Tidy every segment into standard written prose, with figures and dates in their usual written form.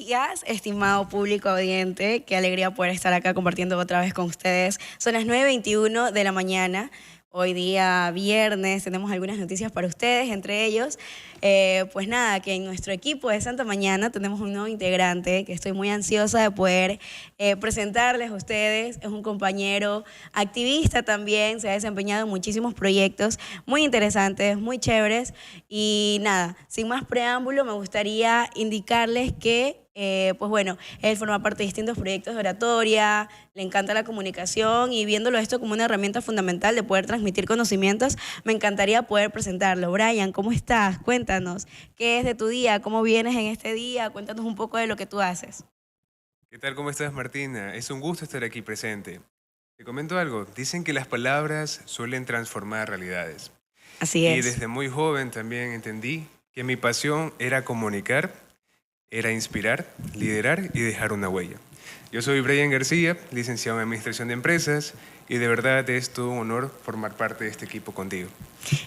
días, estimado público audiente. Qué alegría poder estar acá compartiendo otra vez con ustedes. Son las 9:21 de la mañana. Hoy día viernes tenemos algunas noticias para ustedes, entre ellos, pues nada, que en nuestro equipo de Santa Mañana tenemos un nuevo integrante que estoy muy ansiosa de poder presentarles a ustedes. Es un compañero activista también, se ha desempeñado en muchísimos proyectos muy interesantes, muy chéveres. Y nada, sin más preámbulo, me gustaría indicarles que pues bueno, él forma parte de distintos proyectos de oratoria, le encanta la comunicación y viéndolo esto como una herramienta fundamental de poder transmitir conocimientos, me encantaría poder presentarlo. Brian, ¿cómo estás? Cuéntanos, ¿qué es de tu día? ¿Cómo vienes en este día? Cuéntanos un poco de lo que tú haces. ¿Qué tal? ¿Cómo estás, Martina? Es un gusto estar aquí presente. Te comento algo. Dicen que las palabras suelen transformar realidades. Así Y es. desde muy joven también entendí que mi pasión era comunicar, era inspirar, liderar y dejar una huella. Yo soy Brian García, licenciado en Administración de Empresas, y de verdad es todo un honor formar parte de este equipo contigo.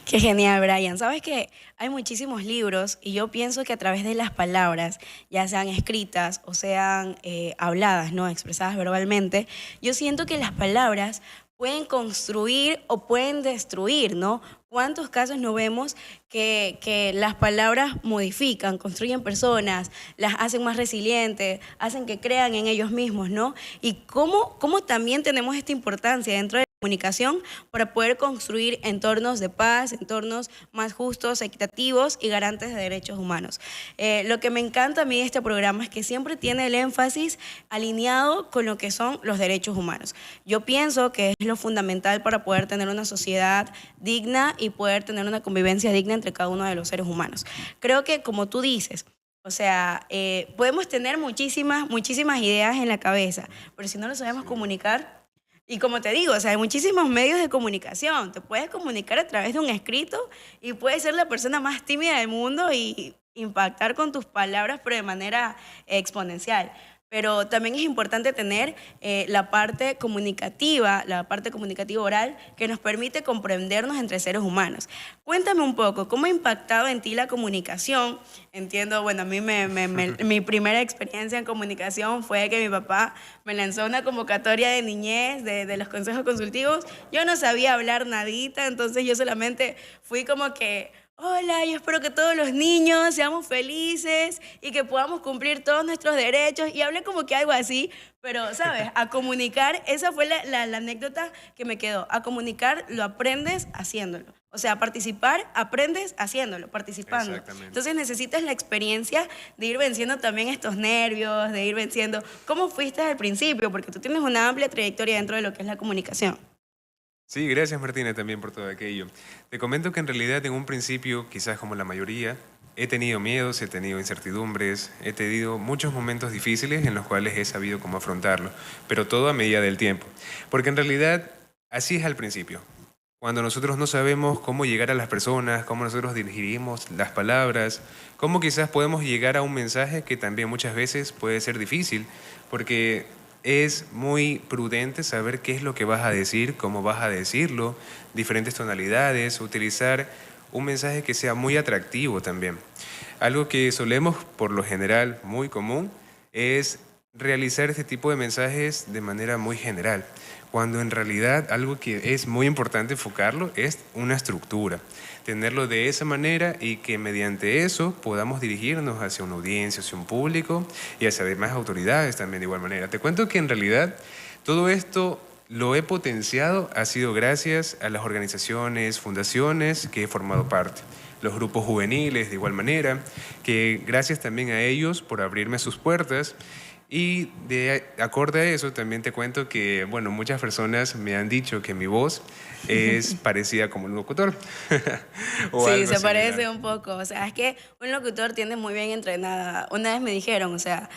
Qué genial, Brian. Sabes que hay muchísimos libros y yo pienso que a través de las palabras, ya sean escritas o sean habladas, ¿no? Expresadas verbalmente, yo siento que las palabras pueden construir o pueden destruir, ¿no? ¿Cuántos casos no vemos que las palabras modifican, construyen personas, las hacen más resilientes, hacen que crean en ellos mismos, ¿no? Y cómo también tenemos esta importancia dentro de comunicación para poder construir entornos de paz, entornos más justos, equitativos y garantes de derechos humanos. Lo que me encanta a mí de este programa es que siempre tiene el énfasis alineado con lo que son los derechos humanos. Yo pienso que es lo fundamental para poder tener una sociedad digna y poder tener una convivencia digna entre cada uno de los seres humanos. Creo que, como tú dices, o sea, podemos tener muchísimas ideas en la cabeza, pero si no lo sabemos comunicar. Y como te digo, o sea, hay muchísimos medios de comunicación. Te puedes comunicar a través de un escrito y puedes ser la persona más tímida del mundo y impactar con tus palabras, pero de manera exponencial. Pero también es importante tener la parte comunicativa oral, que nos permite comprendernos entre seres humanos. Cuéntame un poco, ¿cómo ha impactado en ti la comunicación? Entiendo, bueno, a mí mi primera experiencia en comunicación fue que mi papá me lanzó una convocatoria de niñez de los consejos consultivos. Yo no sabía hablar nadita, entonces yo solamente fui como que: hola, yo espero que todos los niños seamos felices y que podamos cumplir todos nuestros derechos. Y hablé como que algo así, pero, ¿sabes? A comunicar, esa fue la anécdota que me quedó. A comunicar lo aprendes haciéndolo. O sea, a participar aprendes haciéndolo, participando. Exactamente. Entonces necesitas la experiencia de ir venciendo también estos nervios, de ir venciendo. ¿Cómo fuiste al principio? Porque tú tienes una amplia trayectoria dentro de lo que es la comunicación. Sí, gracias, Martina, también por todo aquello. Te comento que en realidad en un principio, quizás como la mayoría, he tenido miedos, he tenido incertidumbres, he tenido muchos momentos difíciles en los cuales he sabido cómo afrontarlo, pero todo a medida del tiempo. Porque en realidad así es al principio. Cuando nosotros no sabemos cómo llegar a las personas, cómo nosotros dirigimos las palabras, cómo quizás podemos llegar a un mensaje que también muchas veces puede ser difícil, porque es muy prudente saber qué es lo que vas a decir, cómo vas a decirlo, diferentes tonalidades, utilizar un mensaje que sea muy atractivo también. Algo que solemos, por lo general, muy común, es realizar este tipo de mensajes de manera muy general, cuando en realidad algo que es muy importante enfocarlo es una estructura, tenerlo de esa manera y que mediante eso podamos dirigirnos hacia una audiencia, hacia un público y hacia demás autoridades también de igual manera. Te cuento que en realidad todo esto lo he potenciado, ha sido gracias a las organizaciones, fundaciones que he formado parte. Los grupos juveniles de igual manera, que gracias también a ellos por abrirme sus puertas. Y de acorde a eso también te cuento que, bueno, muchas personas me han dicho que mi voz es parecida como un locutor o Sí, algo se similar. parece un poco. O sea, es que un locutor tiene muy bien entrenada. Una vez me dijeron, o sea,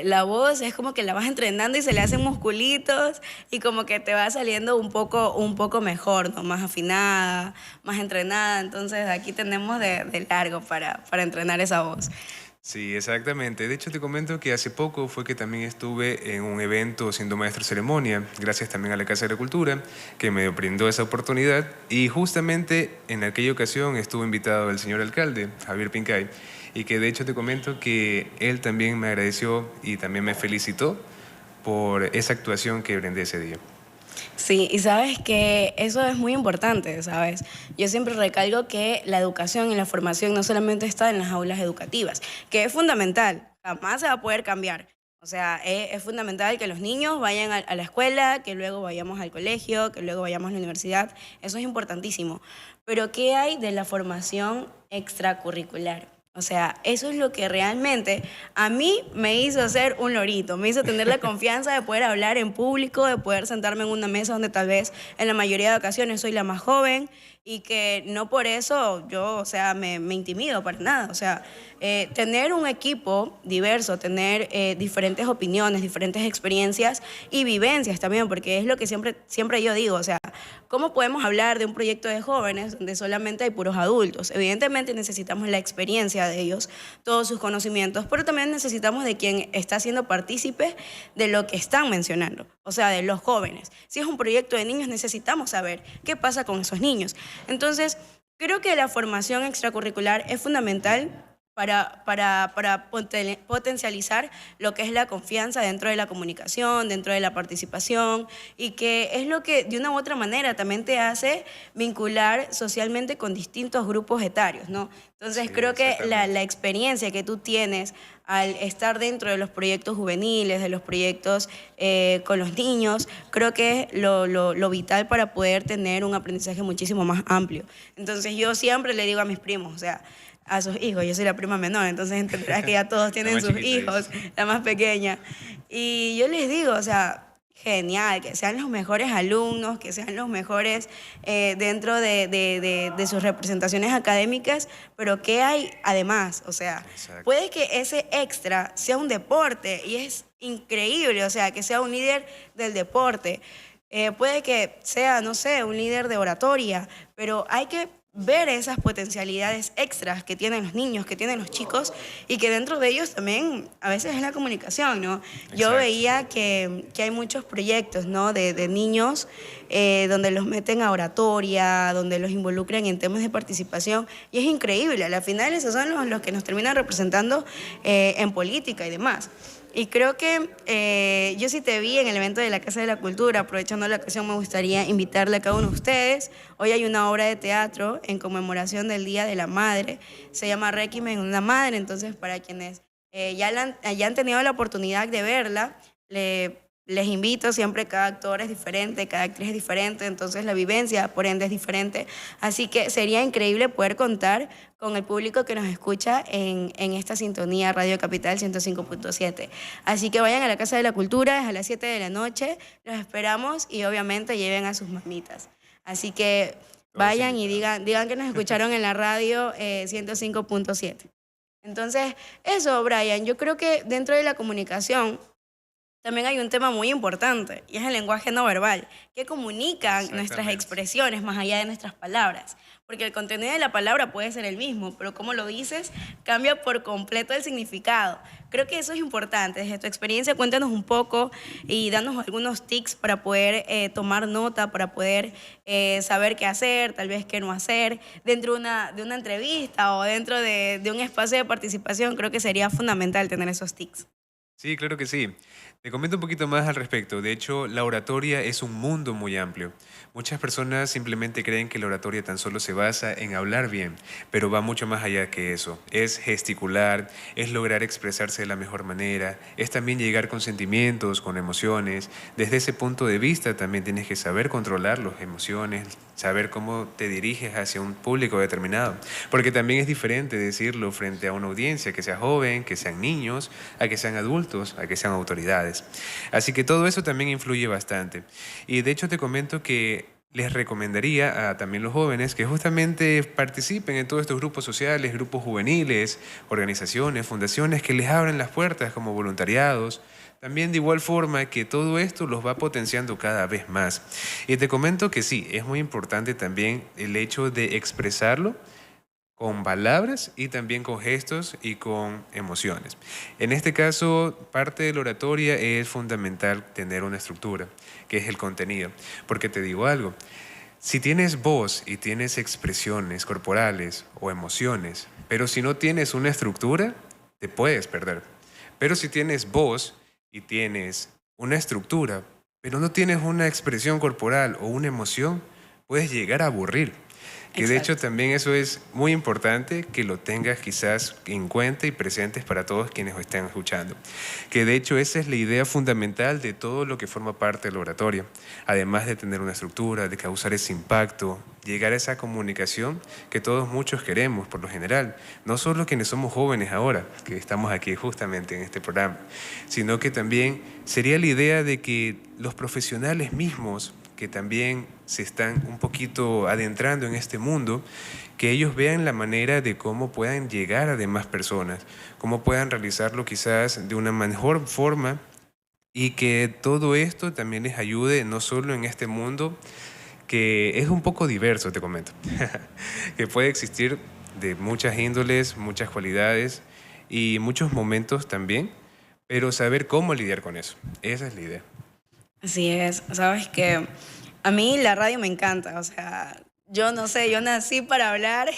la voz es como que la vas entrenando y se le hacen musculitos y como que te va saliendo un poco mejor, ¿no? Más afinada, más entrenada. Entonces aquí tenemos de largo para entrenar esa voz. Sí, exactamente. De hecho, te comento que hace poco fue que también estuve en un evento siendo maestro de ceremonia, gracias también a la Casa de la Cultura, que me brindó esa oportunidad. Y justamente en aquella ocasión estuvo invitado el señor alcalde, Javier Pincay, y que de hecho te comento que él también me agradeció y también me felicitó por esa actuación que brindé ese día. Sí, y sabes que eso es muy importante, ¿sabes? Yo siempre recalco que la educación y la formación no solamente está en las aulas educativas, que es fundamental, jamás se va a poder cambiar. O sea, es fundamental que los niños vayan a la escuela, que luego vayamos al colegio, que luego vayamos a la universidad, eso es importantísimo. Pero ¿qué hay de la formación extracurricular? O sea, eso es lo que realmente a mí me hizo ser un lorito, me hizo tener la confianza de poder hablar en público, de poder sentarme en una mesa donde tal vez en la mayoría de ocasiones soy la más joven y que no por eso yo, o sea, me intimido para nada. O sea, tener un equipo diverso, tener diferentes opiniones, diferentes experiencias y vivencias también, porque es lo que siempre yo digo, o sea, ¿cómo podemos hablar de un proyecto de jóvenes donde solamente hay puros adultos? Evidentemente necesitamos la experiencia de ellos, todos sus conocimientos, pero también necesitamos de quien está siendo partícipe de lo que están mencionando, o sea, de los jóvenes. Si es un proyecto de niños, necesitamos saber qué pasa con esos niños. Entonces, creo que la formación extracurricular es fundamental para potencializar lo que es la confianza dentro de la comunicación, dentro de la participación, y que es lo que de una u otra manera también te hace vincular socialmente con distintos grupos etarios, ¿no? Entonces Sí, creo que la exactamente. experiencia que tú tienes al estar dentro de los proyectos juveniles, de los proyectos con los niños, creo que es lo vital para poder tener un aprendizaje muchísimo más amplio. Entonces yo siempre le digo a mis primos, o sea, a sus hijos, yo soy la prima menor, entonces entenderás que ya todos La tienen más sus chiquita, dice. hijos, la más pequeña. Y yo les digo, o sea, genial, que sean los mejores alumnos, que sean los mejores dentro de sus representaciones académicas, pero ¿qué hay además? O sea, Exacto. puede que ese extra sea un deporte y es increíble, o sea, que sea un líder del deporte. Puede que sea, no sé, un líder de oratoria, pero hay que ver esas potencialidades extras que tienen los niños, que tienen los chicos, y que dentro de ellos también a veces es la comunicación, ¿no? Yo Exacto. veía que hay muchos proyectos, ¿no? De niños donde los meten a oratoria, donde los involucran en temas de participación, y es increíble. A la final esos son los que nos terminan representando en política y demás. Y creo que yo sí te vi en el evento de la Casa de la Cultura. Aprovechando la ocasión, me gustaría invitarle a cada uno de ustedes. Hoy hay una obra de teatro en conmemoración del Día de la Madre. Se llama Requiem en una madre. Entonces, para quienes ya han tenido la oportunidad de verla, les invito. Siempre cada actor es diferente, cada actriz es diferente, entonces la vivencia, por ende, es diferente. Así que sería increíble poder contar con el público que nos escucha en esta sintonía Radio Capital 105.7. Así que vayan a la Casa de la Cultura, es a las 7 de la noche, los esperamos y obviamente lleven a sus mamitas. Así que Todos vayan y invitados. digan que nos escucharon en la radio 105.7. Entonces, eso, Brian, yo creo que dentro de la comunicación también hay un tema muy importante y es el lenguaje no verbal, que comunican nuestras Exactamente. expresiones más allá de nuestras palabras. Porque el contenido de la palabra puede ser el mismo, pero como lo dices, cambia por completo el significado. Creo que eso es importante. Desde tu experiencia, cuéntanos un poco y danos algunos tips para poder tomar nota, para poder saber qué hacer, tal vez qué no hacer, dentro de una entrevista o dentro de un espacio de participación. Creo que sería fundamental tener esos tips. Sí, claro que sí. Te comento un poquito más al respecto. De hecho, la oratoria es un mundo muy amplio. Muchas personas simplemente creen que la oratoria tan solo se basa en hablar bien, pero va mucho más allá que eso. Es gesticular, es lograr expresarse de la mejor manera, es también llegar con sentimientos, con emociones. Desde ese punto de vista también tienes que saber controlar las emociones, saber cómo te diriges hacia un público determinado. Porque también es diferente decirlo frente a una audiencia, que sea joven, que sean niños, a que sean adultos, a que sean autoridades. Así que todo eso también influye bastante. Y de hecho te comento que les recomendaría a también los jóvenes que justamente participen en todos estos grupos sociales, grupos juveniles, organizaciones, fundaciones que les abren las puertas como voluntariados. También de igual forma que todo esto los va potenciando cada vez más. Y te comento que sí, es muy importante también el hecho de expresarlo con palabras y también con gestos y con emociones. En este caso, parte de la oratoria es fundamental tener una estructura, que es el contenido. Porque te digo algo, si tienes voz y tienes expresiones corporales o emociones, pero si no tienes una estructura, te puedes perder. Pero si tienes voz y tienes una estructura, pero no tienes una expresión corporal o una emoción, puedes llegar a aburrir. Que de hecho Exacto. también eso es muy importante que lo tengas quizás en cuenta y presentes para todos quienes os estén escuchando. Que de hecho esa es la idea fundamental de todo lo que forma parte del oratorio. Además de tener una estructura, de causar ese impacto, llegar a esa comunicación que todos muchos queremos por lo general. No solo quienes somos jóvenes ahora, que estamos aquí justamente en este programa, sino que también sería la idea de que los profesionales mismos que también se están un poquito adentrando en este mundo, que ellos vean la manera de cómo puedan llegar a demás personas, cómo puedan realizarlo quizás de una mejor forma y que todo esto también les ayude no solo en este mundo, que es un poco diverso, te comento, que puede existir de muchas índoles, muchas cualidades y muchos momentos también, pero saber cómo lidiar con eso, esa es la idea. Así es, sabes que a mí la radio me encanta, o sea, yo no sé, yo nací para hablar,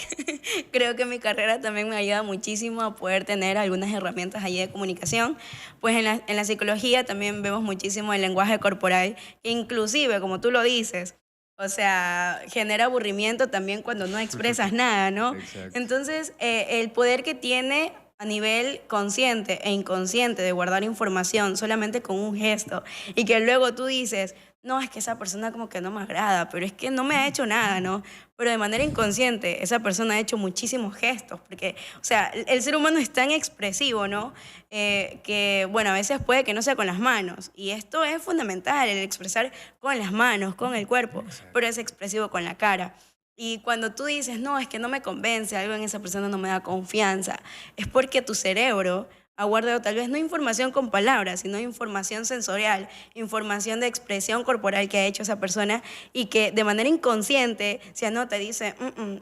creo que mi carrera también me ayuda muchísimo a poder tener algunas herramientas allí de comunicación, pues en la psicología también vemos muchísimo el lenguaje corporal, que inclusive, como tú lo dices, o sea, genera aburrimiento también cuando no expresas nada, ¿no? Exacto. Entonces, el poder que tiene a nivel consciente e inconsciente de guardar información solamente con un gesto y que luego tú dices, no, es que esa persona como que no me agrada, pero es que no me ha hecho nada, ¿no? Pero de manera inconsciente esa persona ha hecho muchísimos gestos, porque, o sea, el ser humano es tan expresivo, ¿no? Que, bueno, a veces puede que no sea con las manos, y esto es fundamental, el expresar con las manos, con el cuerpo, pero es expresivo con la cara. Y cuando tú dices, no, es que no me convence, algo en esa persona no me da confianza, es porque tu cerebro ha guardado tal vez no información con palabras, sino información sensorial, información de expresión corporal que ha hecho esa persona y que de manera inconsciente se anota y dice,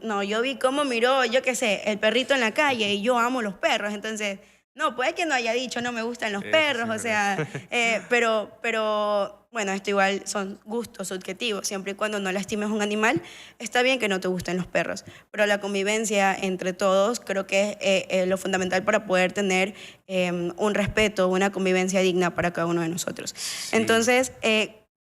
no, yo vi cómo miró, yo qué sé, el perrito en la calle y yo amo los perros, entonces, no, puede que no haya dicho no me gustan los Eso sí perros, es o verdad. sea, bueno, esto igual son gustos subjetivos, siempre y cuando no lastimes a un animal, está bien que no te gusten los perros, pero la convivencia entre todos creo que es lo fundamental para poder tener un respeto, una convivencia digna para cada uno de nosotros. Sí, Entonces,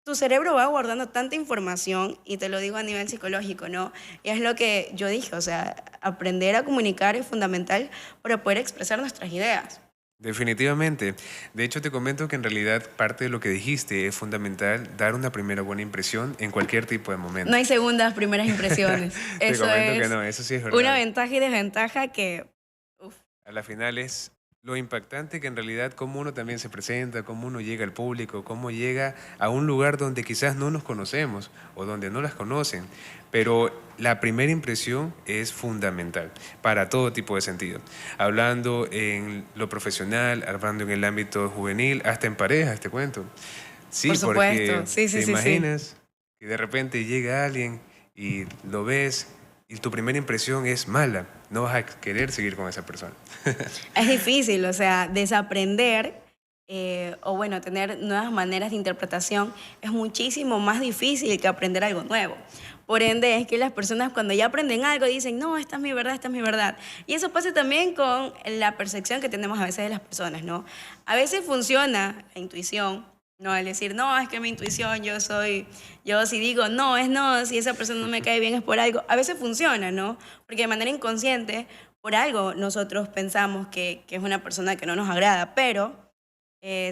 tu cerebro va guardando tanta información, y te lo digo a nivel psicológico, ¿no? Y es lo que yo dije, o sea, aprender a comunicar es fundamental para poder expresar nuestras ideas. definitivamente. De hecho, te comento que en realidad parte de lo que dijiste es fundamental dar una primera buena impresión en cualquier tipo de No momento. hay segundas, primeras impresiones. Te Eso comento que es no, eso sí es una verdad. ventaja y desventaja que, uf, A la final es lo impactante que en realidad cómo uno también se presenta, cómo uno llega al público, cómo llega a un lugar donde quizás no nos conocemos o donde no las conocen, pero la primera impresión es fundamental para todo tipo de sentido. Hablando en lo profesional, hablando en el ámbito juvenil, hasta en parejas, te cuento. por Sí, supuesto, porque sí, te sí, sí, sí. imaginas que de repente llega alguien y lo ves y tu primera impresión es mala, no vas a querer seguir con esa persona. Es difícil, o sea, desaprender o bueno, tener nuevas maneras de interpretación es muchísimo más difícil que aprender algo nuevo. Por ende, es que las personas cuando ya aprenden algo dicen, no, esta es mi verdad, esta es mi verdad. Y eso pasa también con la percepción que tenemos a veces de las personas, ¿no? A veces funciona la intuición, ¿no? El decir, no, es que mi intuición, yo si digo no, es no, si esa persona no me cae bien es por algo. A veces funciona, ¿no? Porque de manera inconsciente, por algo nosotros pensamos que es una persona que no nos agrada, pero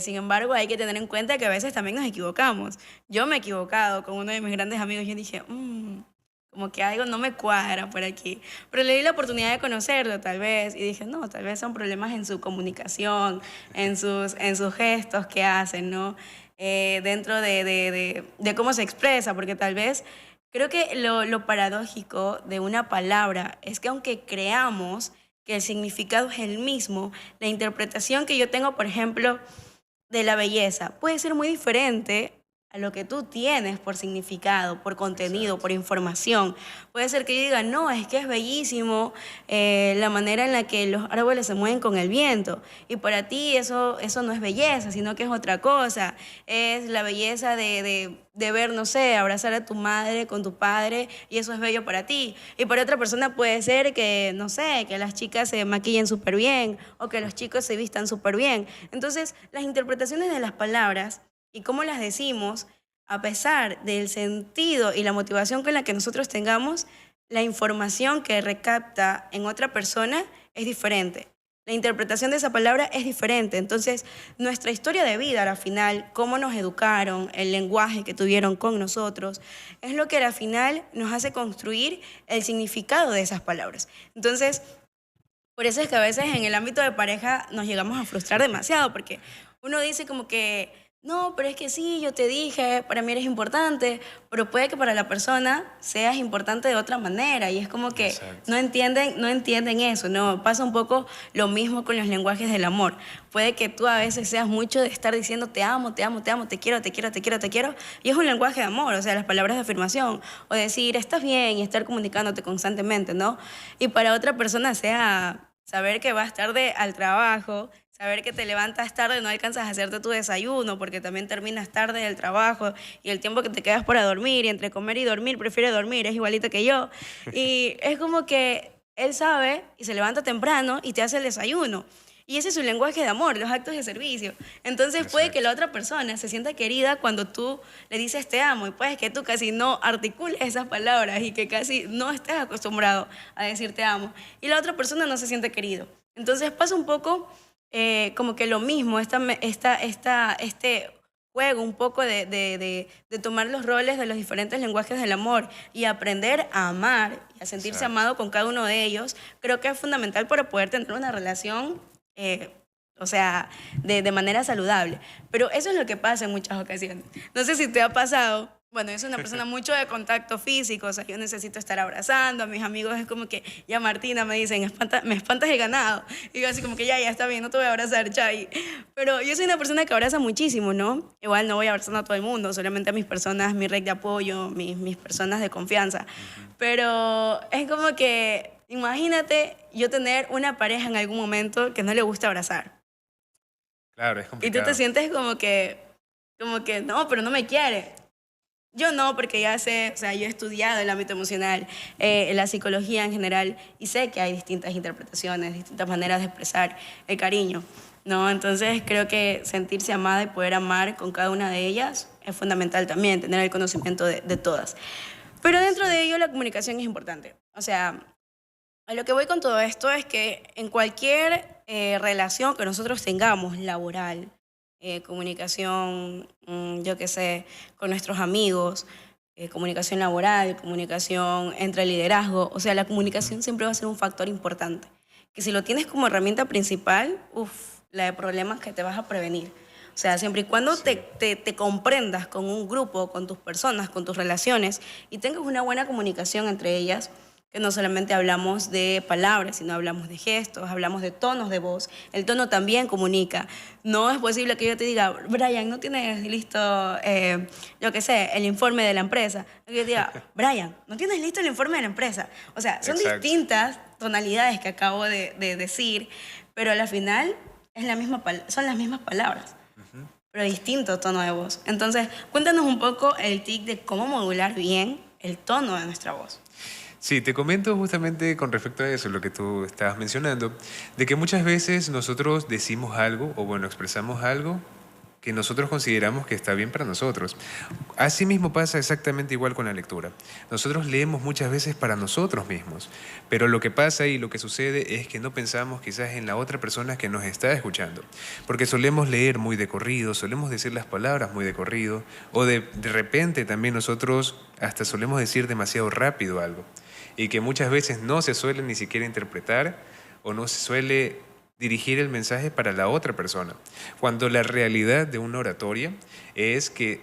sin embargo, hay que tener en cuenta que a veces también nos equivocamos. Yo me he equivocado con uno de mis grandes amigos. Yo dije, como que algo no me cuadra por aquí. Pero le di la oportunidad de conocerlo, tal vez. Y dije, no, tal vez son problemas en su comunicación, en sus gestos que hacen, ¿no? Dentro de cómo se expresa, porque tal vez creo que lo paradójico de una palabra es que aunque creamos que el significado es el mismo, la interpretación que yo tengo, por ejemplo, de la belleza puede ser muy diferente a lo que tú tienes por significado, por contenido, Exacto. por información. Puede ser que yo diga, no, es que es bellísimo la manera en la que los árboles se mueven con el viento. Y para ti eso no es belleza, sino que es otra cosa. Es la belleza de ver, no sé, abrazar a tu madre con tu padre y eso es bello para ti. Y para otra persona puede ser que, no sé, que las chicas se maquillen súper bien o que los chicos se vistan súper bien. Entonces, las interpretaciones de las palabras y cómo las decimos, a pesar del sentido y la motivación con la que nosotros tengamos, la información que recapta en otra persona es diferente. La interpretación de esa palabra es diferente. Entonces, nuestra historia de vida, al final, cómo nos educaron, el lenguaje que tuvieron con nosotros, es lo que al final nos hace construir el significado de esas palabras. Entonces, por eso es que a veces en el ámbito de pareja nos llegamos a frustrar demasiado, porque uno dice como que, no, pero es que sí, yo te dije, para mí eres importante, pero puede que para la persona seas importante de otra manera, y es como que Exacto. no entienden eso, ¿no? Pasa un poco lo mismo con los lenguajes del amor. Puede que tú a veces seas mucho de estar diciendo te amo, te amo, te amo, te quiero, te quiero, te quiero, te quiero, y es un lenguaje de amor, o sea, las palabras de afirmación, o decir estás bien y estar comunicándote constantemente, ¿no? Y para otra persona sea saber que vas tarde al trabajo, saber que te levantas tarde, no alcanzas a hacerte tu desayuno porque también terminas tarde del trabajo y el tiempo que te quedas para dormir y entre comer y dormir, prefiere dormir, es igualito que yo. Y es como que él sabe y se levanta temprano y te hace el desayuno. Y ese es su lenguaje de amor, los actos de servicio. Entonces puede que Exacto. la otra persona se sienta querida cuando tú le dices te amo y puede que tú casi no articules esas palabras y que casi no estés acostumbrado a decir te amo. Y la otra persona no se siente querido. Entonces pasa un poco como que lo mismo, este juego un poco de tomar los roles de los diferentes lenguajes del amor y aprender a amar y a sentirse Exacto. amado con cada uno de ellos, creo que es fundamental para poder tener una relación, eh, o sea, de manera saludable. Pero eso es lo que pasa en muchas ocasiones. No sé si te ha pasado. Bueno, yo soy una persona mucho de contacto físico, o sea, yo necesito estar abrazando a mis amigos, es como que, ya Martina, me dicen, me espantas el ganado. Y yo así como que ya está bien, no te voy a abrazar, Chay. Pero yo soy una persona que abraza muchísimo, ¿no? Igual no voy abrazando a todo el mundo, solamente a mis personas, mi red de apoyo, mis personas de confianza. Ujú. Pero es como que, imagínate yo tener una pareja en algún momento que no le gusta abrazar. Claro, es Y tú te complicado. sientes como que, no, pero no me quiere. Yo no, porque ya sé, o sea, yo he estudiado el ámbito emocional, la psicología en general, y sé que hay distintas interpretaciones, distintas maneras de expresar el cariño, ¿no? Entonces creo que sentirse amada y poder amar con cada una de ellas es fundamental también, tener el conocimiento de todas. Pero dentro de Exacto. ello la comunicación es importante. O sea, a lo que voy con todo esto es que en cualquier relación que nosotros tengamos, laboral, comunicación, yo qué sé, con nuestros amigos, comunicación laboral, comunicación entre liderazgo, o sea, la Ujú. comunicación siempre va a ser un factor importante. Que si lo tienes como herramienta principal, uff, la de problemas que te vas a prevenir. O sea, siempre y cuando Sí. te comprendas con un grupo, con tus personas, con tus relaciones y tengas una buena comunicación entre ellas, que no solamente hablamos de palabras, sino hablamos de gestos, hablamos de tonos de voz. El tono también comunica. No es posible que yo te diga, Brian, ¿no tienes listo, yo qué sé, el informe de la empresa? Que yo te diga, Brian, ¿no tienes listo el informe de la empresa? O sea, son Exacto. distintas tonalidades que acabo de decir, pero al final es son las mismas palabras, Ujú. pero distinto tono de voz. Entonces, cuéntanos un poco el tic de cómo modular bien el tono de nuestra voz. Sí, te comento justamente con respecto a eso, lo que tú estabas mencionando, de que muchas veces nosotros decimos algo, o bueno, expresamos algo que nosotros consideramos que está bien para nosotros. Asimismo pasa exactamente igual con la lectura. Nosotros leemos muchas veces para nosotros mismos, pero lo que pasa y lo que sucede es que no pensamos quizás en la otra persona que nos está escuchando, porque solemos leer muy de corrido, solemos decir las palabras muy de corrido, o de repente también nosotros hasta solemos decir demasiado rápido algo, y que muchas veces no se suele ni siquiera interpretar o no se suele dirigir el mensaje para la otra persona, cuando la realidad de una oratoria es que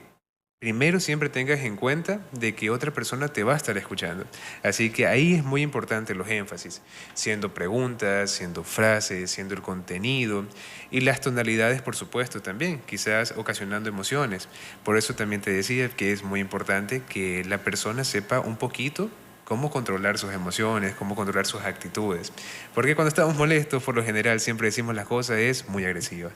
primero siempre tengas en cuenta de que otra persona te va a estar escuchando. Así que ahí es muy importante los énfasis, siendo preguntas, siendo frases, siendo el contenido y las tonalidades, por supuesto, también, quizás ocasionando emociones. Por eso también te decía que es muy importante que la persona sepa un poquito cómo controlar sus emociones, cómo controlar sus actitudes. Porque cuando estamos molestos, por lo general, siempre decimos las cosas es muy agresivas.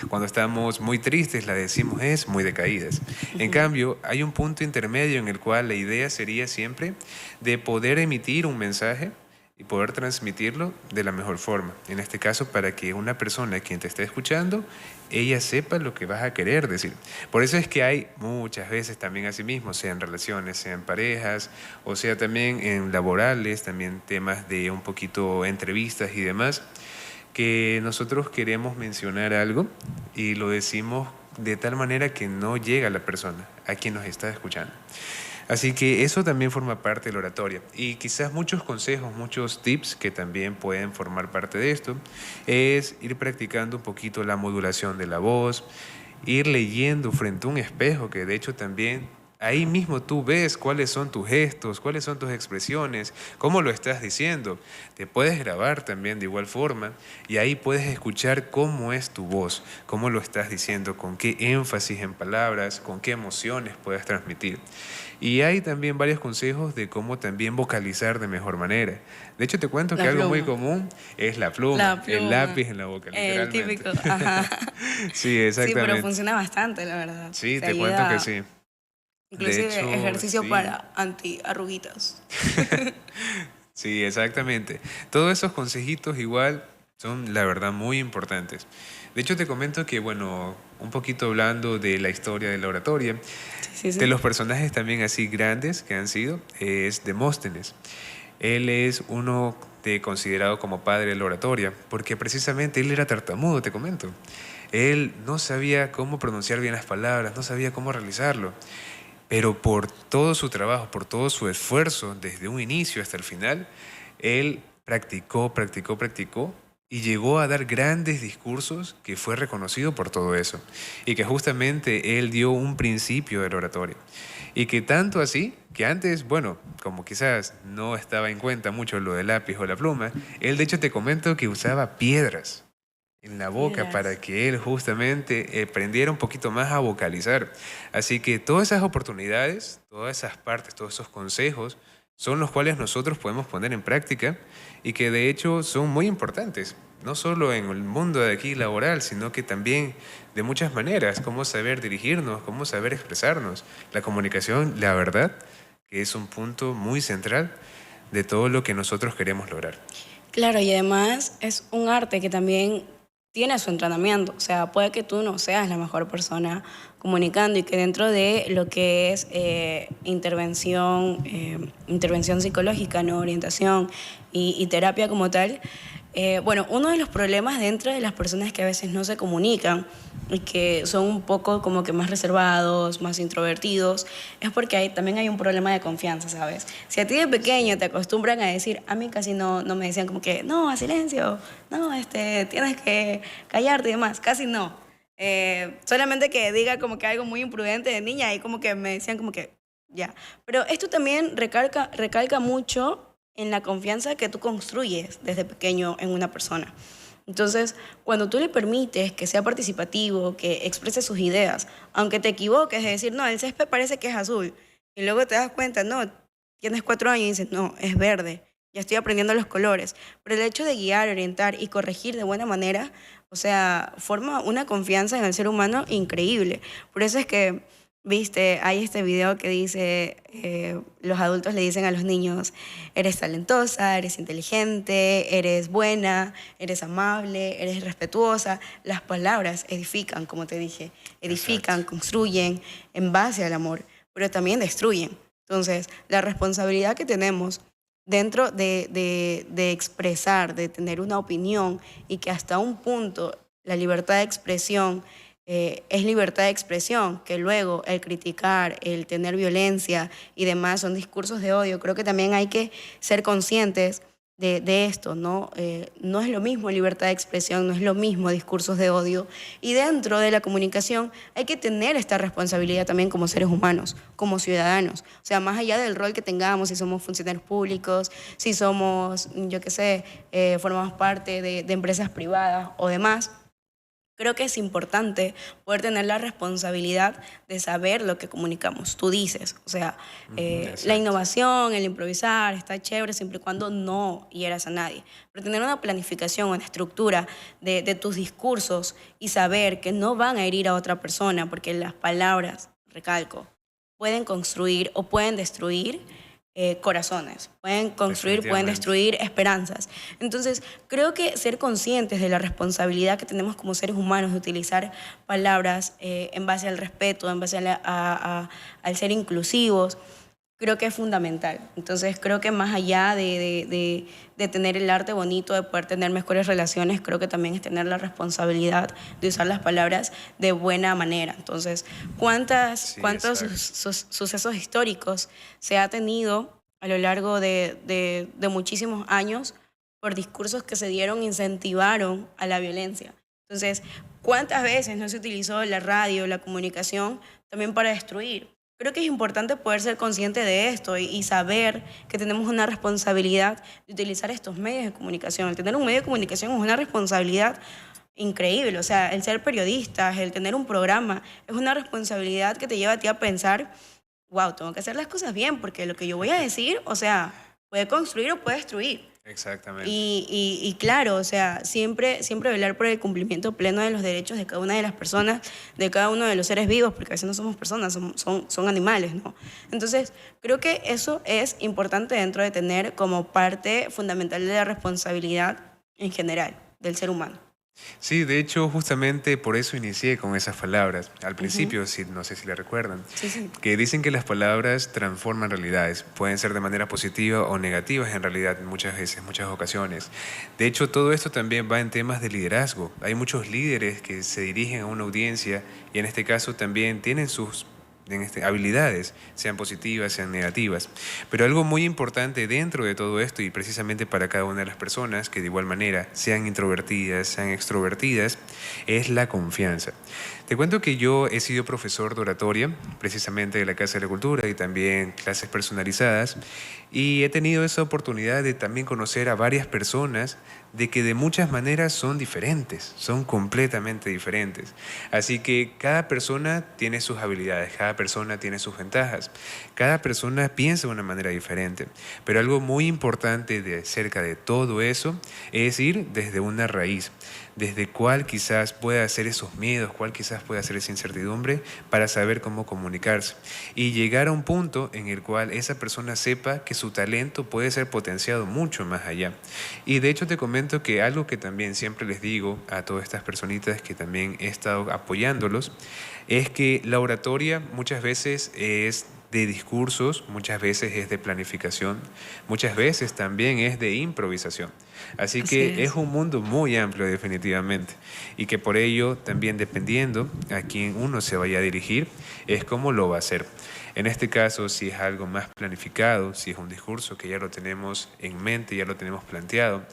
Cuando estamos muy tristes, la decimos es muy decaídas. En cambio, hay un punto intermedio en el cual la idea sería siempre de poder emitir un mensaje y poder transmitirlo de la mejor forma. En este caso, para que una persona quien te esté escuchando, ella sepa lo que vas a querer decir. Por eso es que hay muchas veces también así mismo, sea en relaciones, sea en parejas, o sea también en laborales, también temas de un poquito entrevistas y demás, que nosotros queremos mencionar algo y lo decimos de tal manera que no llega a la persona, a quien nos está escuchando. Así que eso también forma parte de la oratoria. Y quizás muchos consejos, muchos tips que también pueden formar parte de esto, es ir practicando un poquito la modulación de la voz, ir leyendo frente a un espejo, que de hecho también ahí mismo tú ves cuáles son tus gestos, cuáles son tus expresiones, cómo lo estás diciendo. Te puedes grabar también de igual forma y ahí puedes escuchar cómo es tu voz, cómo lo estás diciendo, con qué énfasis en palabras, con qué emociones puedes transmitir. Y hay también varios consejos de cómo también vocalizar de mejor manera. De hecho, te cuento que La algo muy pluma. común es la pluma, La el pluma. lápiz en la boca, El literalmente. típico, ajá. Sí, Sí, pero exactamente. funciona bastante, la verdad. Sí, Se te cuento que ayuda, sí. De inclusive hecho, ejercicio sí. para anti-arruguitas. Sí, exactamente. Todos esos consejitos igual son, la verdad, muy importantes. De hecho, te comento que, bueno, un poquito hablando de la historia de la oratoria, Sí, sí, de sí. los personajes también así grandes que han sido, es Demóstenes. Él es uno considerado como padre de la oratoria, porque precisamente él era tartamudo, te comento. Él no sabía cómo pronunciar bien las palabras, no sabía cómo realizarlo. Pero por todo su trabajo, por todo su esfuerzo, desde un inicio hasta el final, él practicó, practicó, practicó y llegó a dar grandes discursos que fue reconocido por todo eso. Y que justamente él dio un principio del oratorio. Y que tanto así, que antes, bueno, como quizás no estaba en cuenta mucho lo del lápiz o la pluma, él de hecho te comento que usaba piedras en la boca Piedras. para que él justamente aprendiera un poquito más a vocalizar. Así que todas esas oportunidades, todas esas partes, todos esos consejos son los cuales nosotros podemos poner en práctica y que de hecho son muy importantes, no solo en el mundo de aquí laboral, sino que también de muchas maneras, cómo saber dirigirnos, cómo saber expresarnos. La comunicación, la verdad, que es un punto muy central de todo lo que nosotros queremos lograr. Claro, y además es un arte que también tiene su entrenamiento. O sea, puede que tú no seas la mejor persona comunicando y que dentro de lo que es intervención psicológica, no orientación y terapia como tal, bueno, uno de los problemas dentro de las personas que a veces no se comunican y que son un poco como que más reservados, más introvertidos, es porque también hay un problema de confianza, ¿sabes? Si a ti de pequeño te acostumbran a decir, a mí casi no me decían como que, no, a silencio, no, tienes que callarte y demás, casi no. Solamente que diga como que algo muy imprudente de niña y como que me decían como que, ya. Pero esto también recalca mucho en la confianza que tú construyes desde pequeño en una persona. Entonces, cuando tú le permites que sea participativo, que exprese sus ideas, aunque te equivoques de decir, no, el césped parece que es azul, y luego te das cuenta, no, tienes 4 años y dices, no, es verde, ya estoy aprendiendo los colores. Pero el hecho de guiar, orientar y corregir de buena manera, o sea, forma una confianza en el ser humano increíble. Por eso es que, viste, hay este video que dice, los adultos le dicen a los niños, eres talentosa, eres inteligente, eres buena, eres amable, eres respetuosa. Las palabras edifican, como te dije, Exacto. edifican, construyen en base al amor, pero también destruyen. Entonces, la responsabilidad que tenemos dentro de expresar, de tener una opinión y que hasta un punto la libertad de expresión es libertad de expresión, que luego el criticar, el tener violencia y demás son discursos de odio. Creo que también hay que ser conscientes de esto, ¿no? No es lo mismo libertad de expresión, no es lo mismo discursos de odio. Y dentro de la comunicación hay que tener esta responsabilidad también como seres humanos, como ciudadanos. O sea, más allá del rol que tengamos, si somos funcionarios públicos, si somos, yo qué sé, formamos parte de empresas privadas o demás. Creo que es importante poder tener la responsabilidad de saber lo que comunicamos. Tú dices, o sea, la Exacto. innovación, el improvisar, está chévere siempre y cuando no hieras a nadie. Pero tener una planificación, una estructura de tus discursos y saber que no van a herir a otra persona, porque las palabras, recalco, pueden construir o pueden destruir corazones, pueden construir, pueden Definitivamente. destruir esperanzas. Entonces, creo que ser conscientes de la responsabilidad que tenemos como seres humanos de utilizar palabras en base al respeto, en base al ser inclusivos, creo que es fundamental. Entonces, creo que más allá de tener el arte bonito, de poder tener mejores relaciones, creo que también es tener la responsabilidad de usar las palabras de buena manera. Entonces, Sí, ¿cuántos exacto. sucesos históricos se ha tenido a lo largo de muchísimos años por discursos que se dieron, incentivaron a la violencia? Entonces, ¿cuántas veces no se utilizó la radio, la comunicación también para destruir? Creo que es importante poder ser consciente de esto y saber que tenemos una responsabilidad de utilizar estos medios de comunicación. El tener un medio de comunicación es una responsabilidad increíble. O sea, el ser periodista, el tener un programa, es una responsabilidad que te lleva a ti a pensar, wow, tengo que hacer las cosas bien, porque lo que yo voy a decir, o sea, puede construir o puede destruir. Exactamente. Y claro, o sea, siempre velar por el cumplimiento pleno de los derechos de cada una de las personas, de cada uno de los seres vivos, porque a veces no somos personas, son animales, ¿no? Entonces, creo que eso es importante dentro de tener como parte fundamental de la responsabilidad en general del ser humano. Sí, de hecho, justamente por eso inicié con esas palabras. Al Ujú. principio, no sé si le recuerdan, Sí, sí. que dicen que las palabras transforman realidades. Pueden ser de manera positiva o negativas en realidad muchas veces, muchas ocasiones. De hecho, todo esto también va en temas de liderazgo. Hay muchos líderes que se dirigen a una audiencia y en este caso también tienen sus habilidades, sean positivas, sean negativas. Pero algo muy importante dentro de todo esto y precisamente para cada una de las personas, que de igual manera sean introvertidas, sean extrovertidas, es la confianza. Te cuento que yo he sido profesor de oratoria, precisamente de la Casa de la Cultura y también clases personalizadas, y he tenido esa oportunidad de también conocer a varias personas de que de muchas maneras son diferentes, son completamente diferentes. Así que cada persona tiene sus habilidades, cada persona tiene sus ventajas, cada persona piensa de una manera diferente. Pero algo muy importante de acerca de todo eso es ir desde una raíz, desde cuál quizás pueda ser esos miedos, cuál quizás pueda ser esa incertidumbre para saber cómo comunicarse y llegar a un punto en el cual esa persona sepa que su talento puede ser potenciado mucho más allá. Y de hecho te comento que algo que también siempre les digo a todas estas personitas que también he estado apoyándolos es que la oratoria muchas veces es de discursos, muchas veces es de planificación, muchas veces también es de improvisación. Así Así que es es. un mundo muy amplio definitivamente y que por ello también dependiendo a quién uno se vaya a dirigir es cómo lo va a hacer. En este caso, si es algo más planificado, si es un discurso que ya lo tenemos en mente, ya lo tenemos planteado,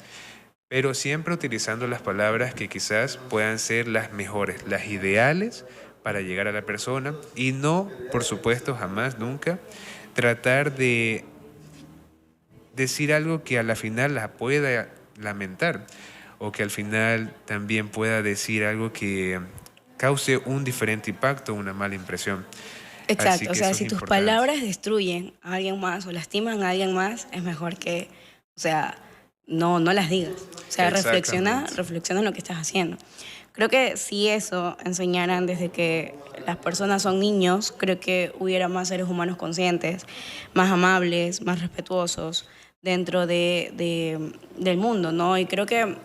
pero siempre utilizando las palabras que quizás puedan ser las mejores, las ideales para llegar a la persona y no, por supuesto, jamás, nunca, tratar de decir algo que a la final la pueda lamentar o que al final también pueda decir algo que cause un diferente impacto, una mala impresión. Así Exacto, o que sea, eso es si tus importante. palabras destruyen a alguien más o lastiman a alguien más, es mejor que, o sea, no las digas. O sea, Exactamente. reflexiona en lo que estás haciendo. Creo que si eso enseñaran desde que las personas son niños, creo que hubiera más seres humanos conscientes, más amables, más respetuosos dentro del mundo, ¿no? Y creo que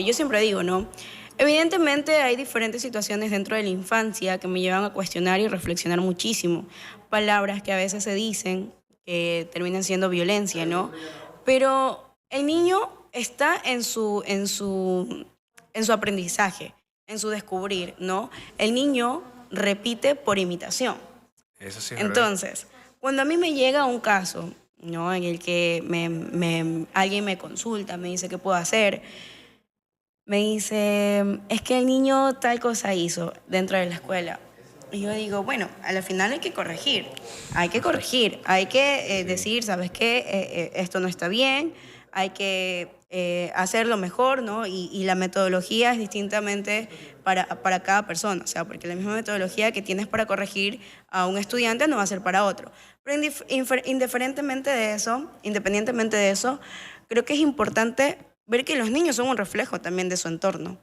yo siempre digo, ¿no? Evidentemente hay diferentes situaciones dentro de la infancia que me llevan a cuestionar y reflexionar muchísimo. Palabras que a veces se dicen que terminan siendo violencia, ¿no? Pero el niño está en su aprendizaje, en su descubrir, ¿no? El niño repite por imitación. Eso sí es verdad. Entonces, cuando a mí me llega un caso, ¿no? En el que alguien me consulta, me dice qué puedo hacer. Me dice, es que el niño tal cosa hizo dentro de la escuela. Y yo digo, bueno, a la final hay que Sí, decir, ¿sabes qué? Esto no está bien, hay que hacerlo mejor, ¿no? Y la metodología es distintamente para cada persona, o sea, porque la misma metodología que tienes para corregir a un estudiante no va a ser para otro. Pero independientemente de eso, creo que es importante ver que los niños son un reflejo también de su entorno,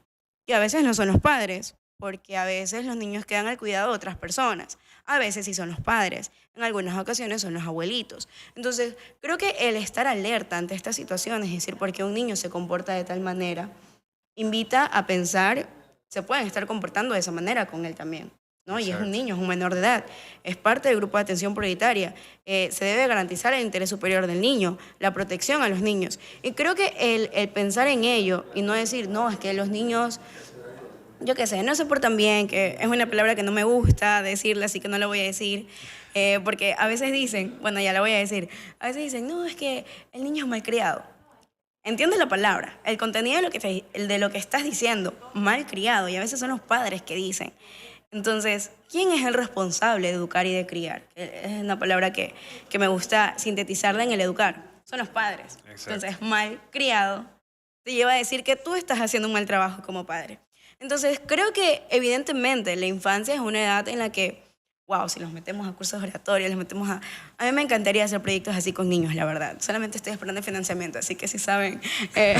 que a veces no son los padres, porque a veces los niños quedan al cuidado de otras personas, a veces sí son los padres, en algunas ocasiones son los abuelitos. Entonces, creo que el estar alerta ante estas situaciones, es decir, por qué un niño se comporta de tal manera, invita a pensar, se pueden estar comportando de esa manera con él también, ¿no? Y es un exacto. niño, es un menor de edad, es parte del grupo de atención prioritaria. Se debe garantizar el interés superior del niño, la protección a los niños. Y creo que el pensar en ello y no decir, no, es que los niños, yo qué sé, no se portan bien, que es una palabra que no me gusta decirla, así que no la voy a decir, porque a veces dicen, bueno, ya la voy a decir, a veces dicen, no, es que el niño es malcriado. Entiende la palabra, el contenido de de lo que estás diciendo, mal criado, y a veces son los padres que dicen. Entonces, ¿quién es el responsable de educar y de criar? Es una palabra que me gusta sintetizarla en el educar. Son los padres. Exacto. Entonces, mal criado te lleva a decir que tú estás haciendo un mal trabajo como padre. Entonces, creo que evidentemente la infancia es una edad en la que, wow, si los metemos a cursos oratorios, los metemos a... A mí me encantaría hacer proyectos así con niños, la verdad. Solamente estoy esperando el financiamiento, así que si saben, eh,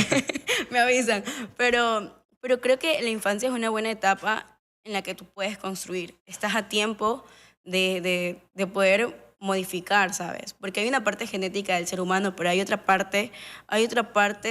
me avisan. Pero creo que la infancia es una buena etapa en la que tú puedes construir. Estás a tiempo de poder modificar, ¿sabes? Porque hay una parte genética del ser humano, pero hay otra parte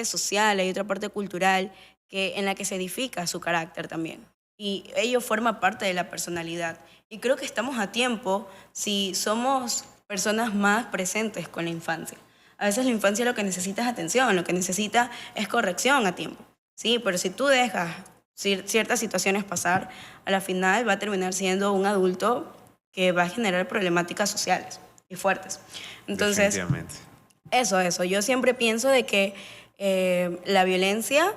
social, hay otra parte cultural en la que se edifica su carácter también. Y ello forma parte de la personalidad. Y creo que estamos a tiempo si somos personas más presentes con la infancia. A veces la infancia lo que necesita es atención, lo que necesita es corrección a tiempo. Sí, pero si tú dejas ciertas situaciones pasar, a la final va a terminar siendo un adulto que va a generar problemáticas sociales y fuertes. Entonces, Definitivamente. eso. Yo siempre pienso de que la violencia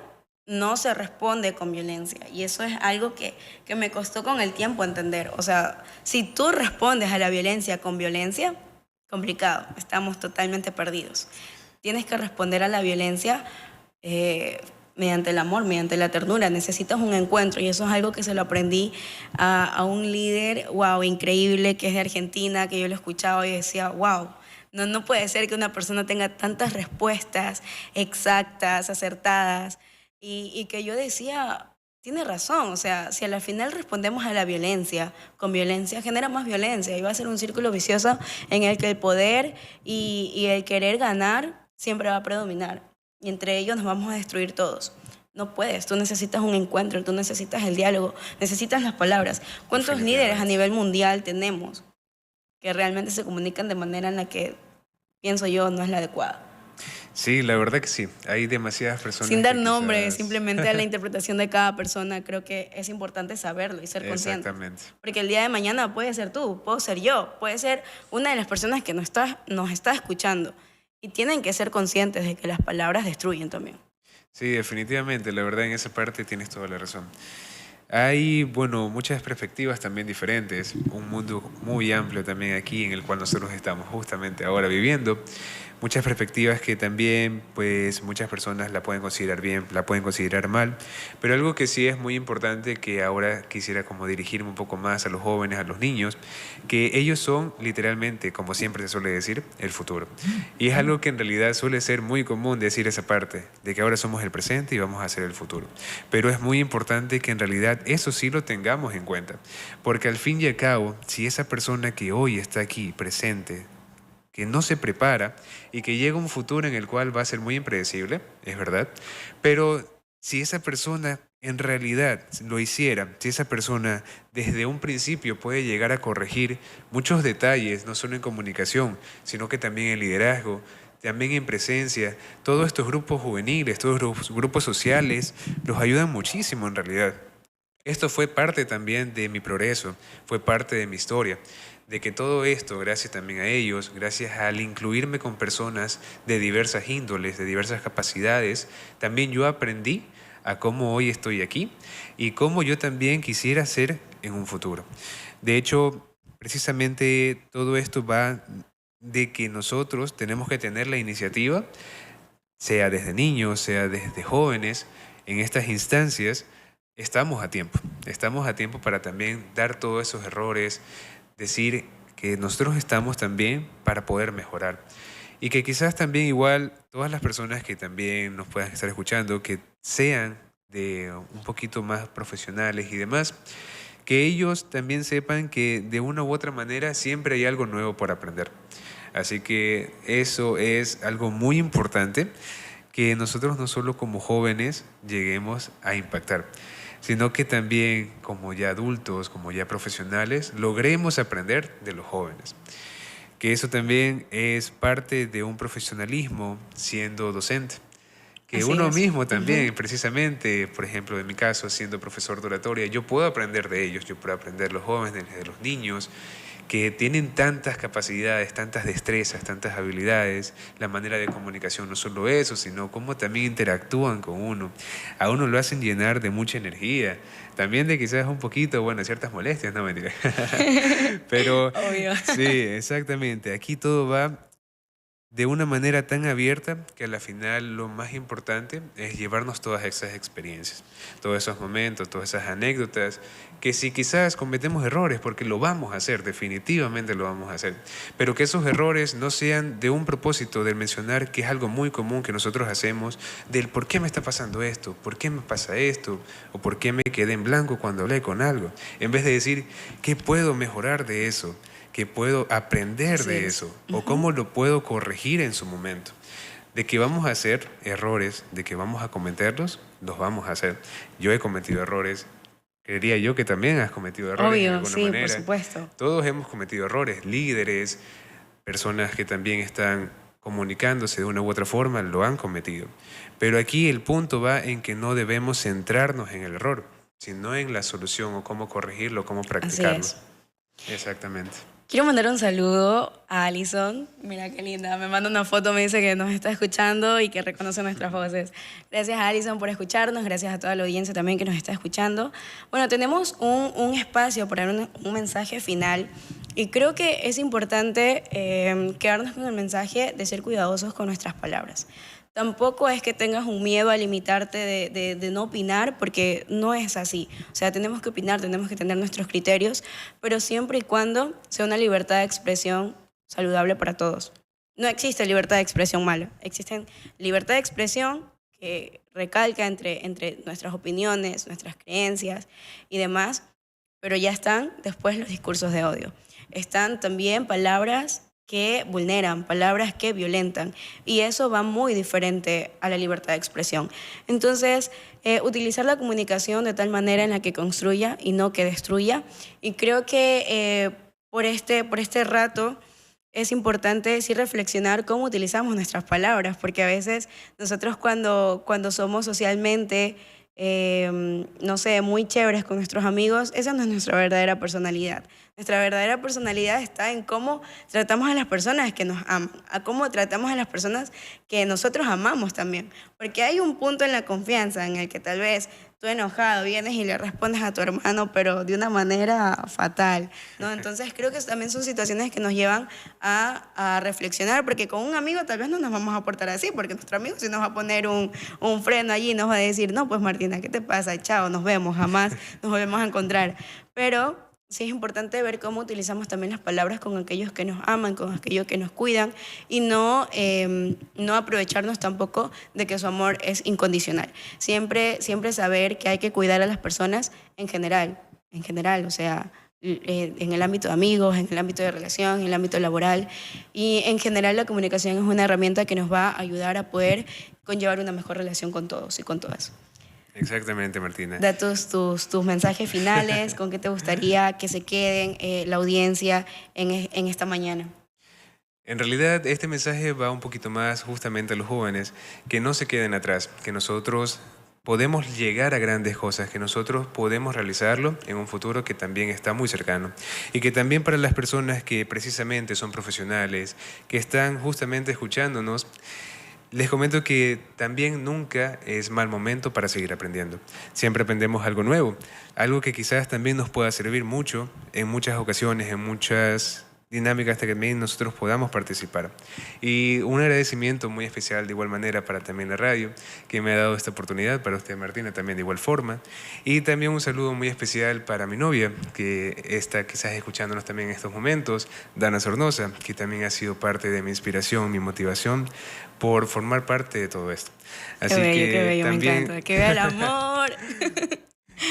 no se responde con violencia. Y eso es algo que me costó con el tiempo entender. O sea, si tú respondes a la violencia con violencia, complicado, estamos totalmente perdidos. Tienes que responder a la violencia eh, mediante el amor, mediante la ternura. Necesitas un encuentro y eso es algo que se lo aprendí a un líder, wow, increíble, que es de Argentina, que yo lo escuchaba y decía, wow. No, no puede ser que una persona tenga tantas respuestas exactas, acertadas, y que yo decía, tiene razón, o sea, si a la final respondemos a la violencia, con violencia genera más violencia y va a ser un círculo vicioso en el que el poder y el querer ganar siempre va a predominar y entre ellos nos vamos a destruir todos. No puedes, tú necesitas un encuentro, tú necesitas el diálogo, necesitas las palabras. ¿Cuántos líderes a Definitivamente. nivel mundial tenemos que realmente se comunican de manera en la que, pienso yo, no es la adecuada? Sí, la verdad que sí. Hay demasiadas Sin personas dar que nombre, quizás... simplemente a la interpretación de cada persona, creo que es importante saberlo y ser consciente. Exactamente. Porque el día de mañana puede ser tú, puedo ser yo, puede ser una de las personas que nos está escuchando. Y tienen que ser conscientes de que las palabras destruyen también. Sí, definitivamente. La verdad en esa parte tienes toda la razón. Hay, bueno, muchas perspectivas también diferentes, un mundo muy amplio también aquí en el cual nosotros estamos justamente ahora viviendo. Muchas perspectivas que también, pues, muchas personas la pueden considerar bien, la pueden considerar mal, pero algo que sí es muy importante que ahora quisiera como dirigirme un poco más a los jóvenes, a los niños, que ellos son literalmente, como siempre se suele decir, el futuro. Y es algo que en realidad suele ser muy común decir esa parte, de que ahora somos el presente y vamos a ser el futuro. Pero es muy importante que en realidad eso sí lo tengamos en cuenta, porque al fin y al cabo, si esa persona que hoy está aquí presente, que no se prepara y que llega un futuro en el cual va a ser muy impredecible, es verdad, pero si esa persona en realidad lo hiciera, si esa persona desde un principio puede llegar a corregir muchos detalles, no solo en comunicación, sino que también en liderazgo, también en presencia, todos estos grupos juveniles, todos los grupos sociales, los ayudan muchísimo en realidad. Esto fue parte también de mi progreso, fue parte de mi historia, de que todo esto, gracias también a ellos, gracias al incluirme con personas de diversas índoles, de diversas capacidades, también yo aprendí a cómo hoy estoy aquí y cómo yo también quisiera ser en un futuro. De hecho, precisamente todo esto va de que nosotros tenemos que tener la iniciativa, sea desde niños, sea desde jóvenes, en estas instancias, estamos a tiempo para también dar todos esos errores, decir que nosotros estamos también para poder mejorar. Y que quizás también igual todas las personas que también nos puedan estar escuchando, que sean de un poquito más profesionales y demás, que ellos también sepan que de una u otra manera siempre hay algo nuevo por aprender. Así que eso es algo muy importante, que nosotros no solo como jóvenes lleguemos a impactar, sino que también como ya adultos, como ya profesionales, logremos aprender de los jóvenes. Que eso también es parte de un profesionalismo siendo docente. Que Así uno es. mismo Ujú. también, precisamente, por ejemplo, en mi caso, siendo profesor de oratoria, yo puedo aprender de ellos, yo puedo aprender de los jóvenes, de los niños, que tienen tantas capacidades, tantas destrezas, tantas habilidades, la manera de comunicación, no solo eso, sino cómo también interactúan con uno. A uno lo hacen llenar de mucha energía, también de quizás un poquito, bueno, ciertas molestias, no mentira. Pero Obvio. sí, exactamente, aquí todo va de una manera tan abierta que a la final lo más importante es llevarnos todas esas experiencias, todos esos momentos, todas esas anécdotas, que si quizás cometemos errores, porque lo vamos a hacer, definitivamente lo vamos a hacer, pero que esos errores no sean de un propósito de mencionar que es algo muy común que nosotros hacemos, del por qué me está pasando esto, por qué me pasa esto, o por qué me quedé en blanco cuando hablé con algo, en vez de decir, ¿qué puedo mejorar de eso? ¿Qué puedo aprender Así de es. eso? ¿O Ujú. cómo lo puedo corregir en su momento? De que vamos a hacer errores, de que vamos a cometerlos, los vamos a hacer. Yo he cometido errores, creería yo que también has cometido errores en Obvio, alguna sí, por manera. supuesto. Todos hemos cometido errores, líderes, personas que también están comunicándose de una u otra forma, lo han cometido. Pero aquí el punto va en que no debemos centrarnos en el error, sino en la solución o cómo corregirlo, cómo Así practicarlo. es. Exactamente. Quiero mandar un saludo a Alison. Mira qué linda. Me manda una foto, me dice que nos está escuchando y que reconoce nuestras voces. Gracias a Alison por escucharnos, gracias a toda la audiencia también que nos está escuchando. Bueno, tenemos un espacio para un mensaje final y creo que es importante quedarnos con el mensaje de ser cuidadosos con nuestras palabras. Tampoco es que tengas un miedo a limitarte de no opinar, porque no es así. O sea, tenemos que opinar, tenemos que tener nuestros criterios, pero siempre y cuando sea una libertad de expresión saludable para todos. No existe libertad de expresión mala. Existe libertad de expresión que recalca entre nuestras opiniones, nuestras creencias y demás, pero ya están después los discursos de odio. Están también palabras que vulneran, palabras que violentan, y eso va muy diferente a la libertad de expresión. Entonces, utilizar la comunicación de tal manera en la que construya y no que destruya, y creo que por este rato es importante sí reflexionar cómo utilizamos nuestras palabras, porque a veces nosotros cuando somos socialmente no sé, muy chéveres con nuestros amigos, esa no es nuestra verdadera personalidad. Nuestra verdadera personalidad está en cómo tratamos a las personas que nos aman, a cómo tratamos a las personas que nosotros amamos también. Porque hay un punto en la confianza en el que tal vez tú enojado vienes y le respondes a tu hermano, pero de una manera fatal, ¿no? Entonces creo que también son situaciones que nos llevan a reflexionar, porque con un amigo tal vez no nos vamos a portar así, porque nuestro amigo sí nos va a poner un freno allí y nos va a decir, no, pues Martina, ¿qué te pasa? Chao, nos vemos, jamás nos volvemos a encontrar. Pero sí es importante ver cómo utilizamos también las palabras con aquellos que nos aman, con aquellos que nos cuidan, y no aprovecharnos tampoco de que su amor es incondicional. Siempre saber que hay que cuidar a las personas en general, o sea, en el ámbito de amigos, en el ámbito de relación, en el ámbito laboral, y en general la comunicación es una herramienta que nos va a ayudar a poder conllevar una mejor relación con todos y con todas. Exactamente, Martina. Da tus mensajes finales, con qué te gustaría que se queden la audiencia en esta mañana. En realidad, este mensaje va un poquito más justamente a los jóvenes, que no se queden atrás, que nosotros podemos llegar a grandes cosas, que nosotros podemos realizarlo en un futuro que también está muy cercano. Y que también para las personas que precisamente son profesionales, que están justamente escuchándonos, les comento que también nunca es mal momento para seguir aprendiendo. Siempre aprendemos algo nuevo, algo que quizás también nos pueda servir mucho en muchas ocasiones, en muchas dinámicas hasta que también nosotros podamos participar. Y un agradecimiento muy especial de igual manera para también la radio, que me ha dado esta oportunidad, para usted Martina también de igual forma. Y también un saludo muy especial para mi novia, que está quizás escuchándonos también en estos momentos, Dana Sornosa, que también ha sido parte de mi inspiración, mi motivación por formar parte de todo esto. Así qué bello, también... me encanta. ¡Que vea el amor!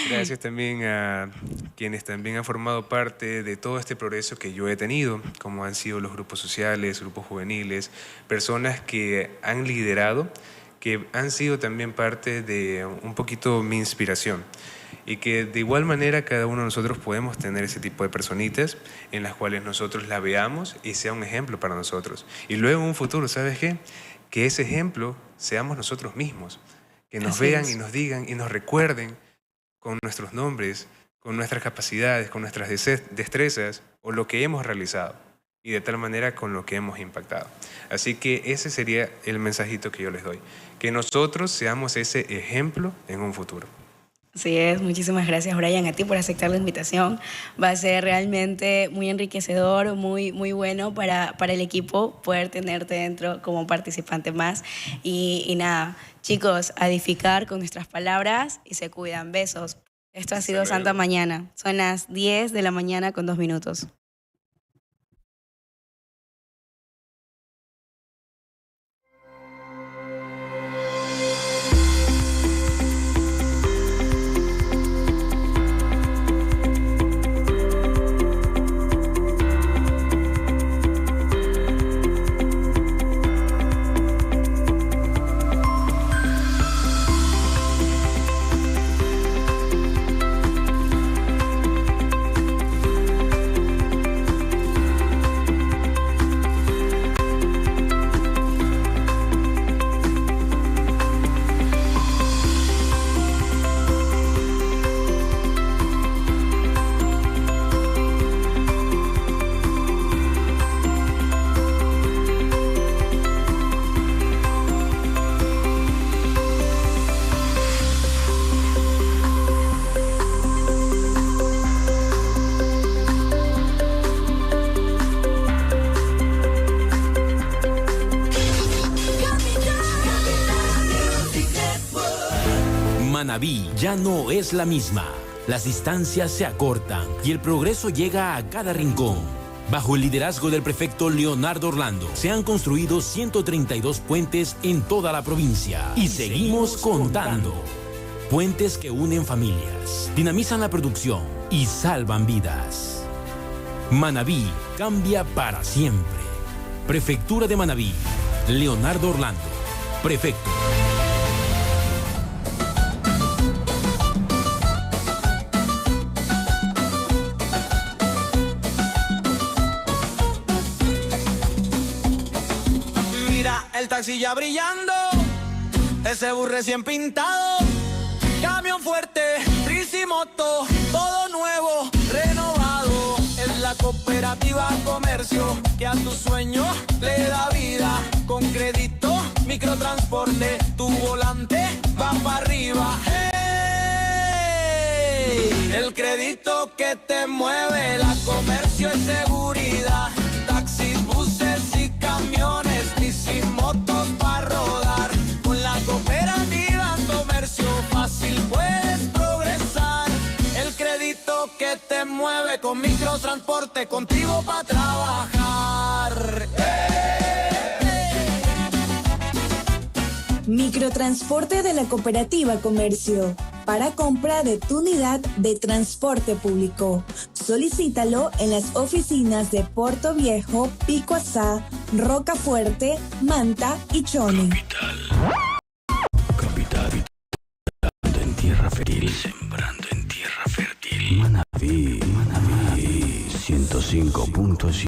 Gracias también a quienes también han formado parte de todo este progreso que yo he tenido, como han sido los grupos sociales, grupos juveniles, personas que han liderado, que han sido también parte de un poquito mi inspiración. Y que de igual manera cada uno de nosotros podemos tener ese tipo de personitas en las cuales nosotros la veamos y sea un ejemplo para nosotros. Y luego en un futuro, ¿sabes qué? Que ese ejemplo seamos nosotros mismos. Que nos vean y nos digan y nos recuerden con nuestros nombres, con nuestras capacidades, con nuestras destrezas o lo que hemos realizado y de tal manera con lo que hemos impactado. Así que ese sería el mensajito que yo les doy, que nosotros seamos ese ejemplo en un futuro. Así es, muchísimas gracias Brian a ti por aceptar la invitación. Va a ser realmente muy enriquecedor, muy bueno para el equipo poder tenerte dentro como participante más. Y nada, chicos, a edificar con nuestras palabras y se cuidan. Besos. Esto ha sido Santa Mañana. Son las 10 de la mañana con 2 minutos. Manabí ya no es la misma. Las distancias se acortan y el progreso llega a cada rincón. Bajo el liderazgo del prefecto Leonardo Orlando, se han construido 132 puentes en toda la provincia. Y seguimos contando. Puentes que unen familias, dinamizan la producción y salvan vidas. Manabí cambia para siempre. Prefectura de Manabí. Leonardo Orlando, prefecto. El taxi ya brillando, ese bus recién pintado, camión fuerte, tricimoto, todo nuevo, renovado. Es la cooperativa comercio que a tu sueño le da vida. Con crédito, microtransporte, tu volante va para arriba. ¡Hey! El crédito que te mueve, la comercio es seguridad. Taxis, buses y camiones, motos para rodar. Con la cooperativa comercio fácil puedes progresar. El crédito que te mueve, con microtransporte contigo para trabajar. Microtransporte de la cooperativa comercio para compra de tu unidad de transporte público. Solicítalo en las oficinas de Puerto Viejo, Pico Asá, Rocafuerte, Manta y Chone. Capital, en tierra fértil, sembrando en tierra fértil. Manabí 105.7.